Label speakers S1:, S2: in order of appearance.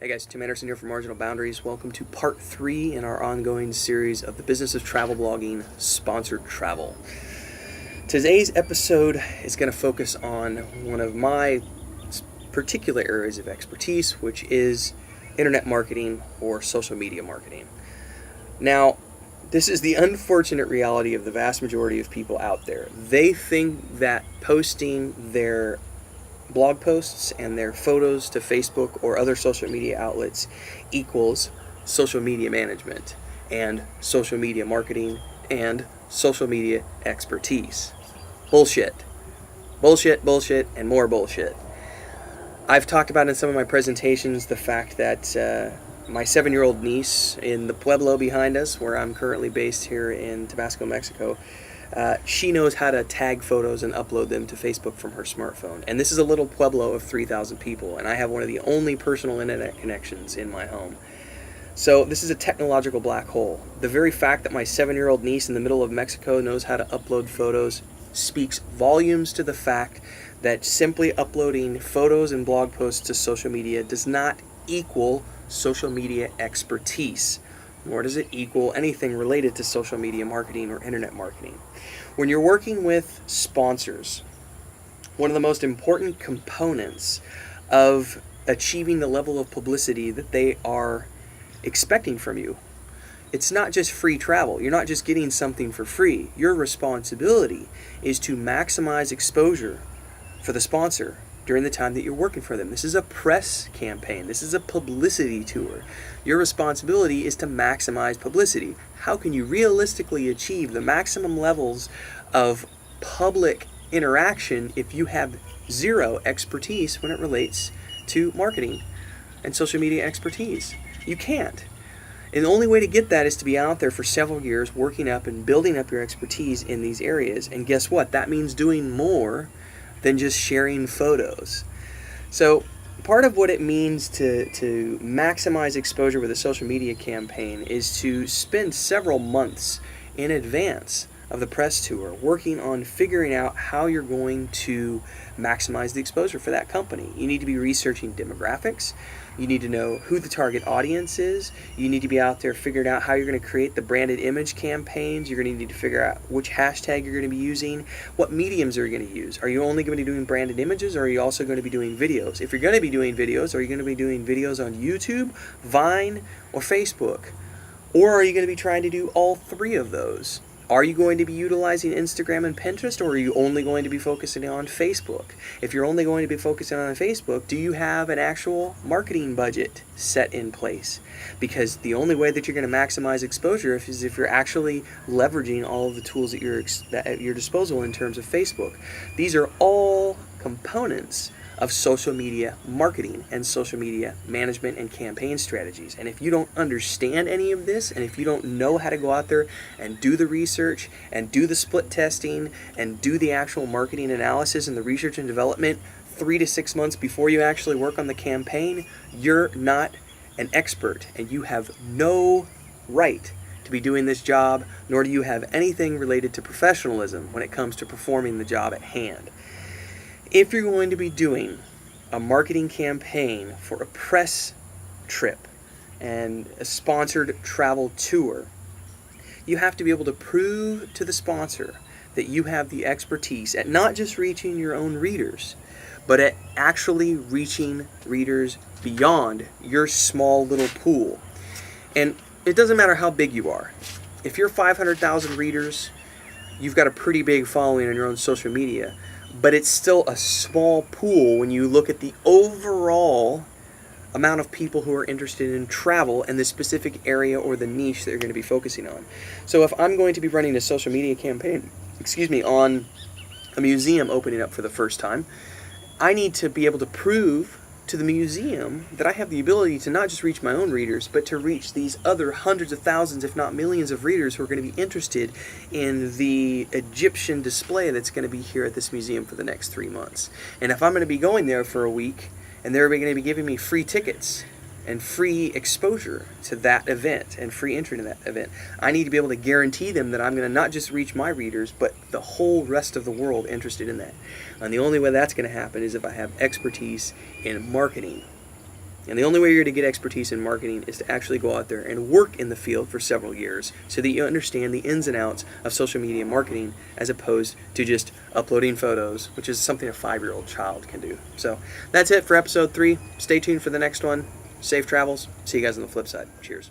S1: Hey guys, Tim Anderson here from Marginal Boundaries. Welcome to part 3 in our ongoing series of the Business of Travel Blogging, Sponsored Travel. Today's episode is going to focus on one of my particular areas of expertise, which is internet marketing or social media marketing. Now, this is the unfortunate reality of the vast majority of people out there. They think that posting their blog posts and their photos to Facebook or other social media outlets equals social media management and social media marketing and social media expertise. Bullshit. Bullshit, bullshit, and more bullshit. I've talked about in some of my presentations the fact that my 7-year-old niece in the Pueblo behind us, where I'm currently based here in Tabasco, Mexico, she knows how to tag photos and upload them to Facebook from her smartphone. And this is a little Pueblo of 3,000 people, and I have one of the only personal internet connections in my home. So this is a technological black hole. The very fact that my 7-year-old niece in the middle of Mexico knows how to upload photos speaks volumes to the fact that simply uploading photos and blog posts to social media does not equal social media expertise, nor does it equal anything related to social media marketing or internet marketing. When you're working with sponsors, one of the most important components of achieving the level of publicity that they are expecting from you, it's not just free travel. You're not just getting something for free. Your responsibility is to maximize exposure for the sponsor during the time that you're working for them. This is a press campaign. This is a publicity tour. Your responsibility is to maximize publicity. How can you realistically achieve the maximum levels of public interaction if you have zero expertise when it relates to marketing and social media expertise? You can't. And the only way to get that is to be out there for several years working up and building up your expertise in these areas. And guess what? That means doing more than just sharing photos. So part of what it means to maximize exposure with a social media campaign is to spend several months in advance of the press tour working on figuring out how you're going to maximize the exposure for that company. You need to be researching demographics. You need to know who the target audience is. You need to be out there figuring out how you're going to create the branded image campaigns. You're going to need to figure out which hashtag you're going to be using. What mediums are you going to use? Are you only going to be doing branded images, or are you also going to be doing videos? If you're going to be doing videos, are you going to be doing videos on YouTube, Vine, or Facebook? Or are you going to be trying to do all three of those? Are you going to be utilizing Instagram and Pinterest, or are you only going to be focusing on Facebook? If you're only going to be focusing on Facebook, do you have an actual marketing budget set in place? Because the only way that you're going to maximize exposure is if you're actually leveraging all of the tools at your disposal in terms of Facebook. These are all components of social media marketing and social media management and campaign strategies. And if you don't understand any of this, and if you don't know how to go out there and do the research and do the split testing and do the actual marketing analysis and the research and development 3 to 6 months before you actually work on the campaign, you're not an expert, and you have no right to be doing this job, nor do you have anything related to professionalism when it comes to performing the job at hand. If you're going to be doing a marketing campaign for a press trip and a sponsored travel tour, you have to be able to prove to the sponsor that you have the expertise at not just reaching your own readers, but at actually reaching readers beyond your small little pool. And it doesn't matter how big you are. If you're 500,000 readers, you've got a pretty big following on your own social media. But it's still a small pool when you look at the overall amount of people who are interested in travel and the specific area or the niche that you're going to be focusing on. So if I'm going to be running a social media campaign, on a museum opening up for the first time, I need to be able to prove to the museum that I have the ability to not just reach my own readers, but to reach these other hundreds of thousands, if not millions of readers who are going to be interested in the Egyptian display that's going to be here at this museum for the next 3 months. And if I'm going to be going there for a week, and they're going to be giving me free tickets and free exposure to that event and free entry to that event, I need to be able to guarantee them that I'm going to not just reach my readers, but the whole rest of the world interested in that. And the only way that's going to happen is if I have expertise in marketing And the only way you're going to get expertise in marketing is to actually go out there and work in the field for several years so that you understand the ins and outs of social media marketing as opposed to just uploading photos, which is something a 5-year-old child can do. So that's it for episode 3. Stay tuned for the next one. Safe travels. See you guys on the flip side. Cheers.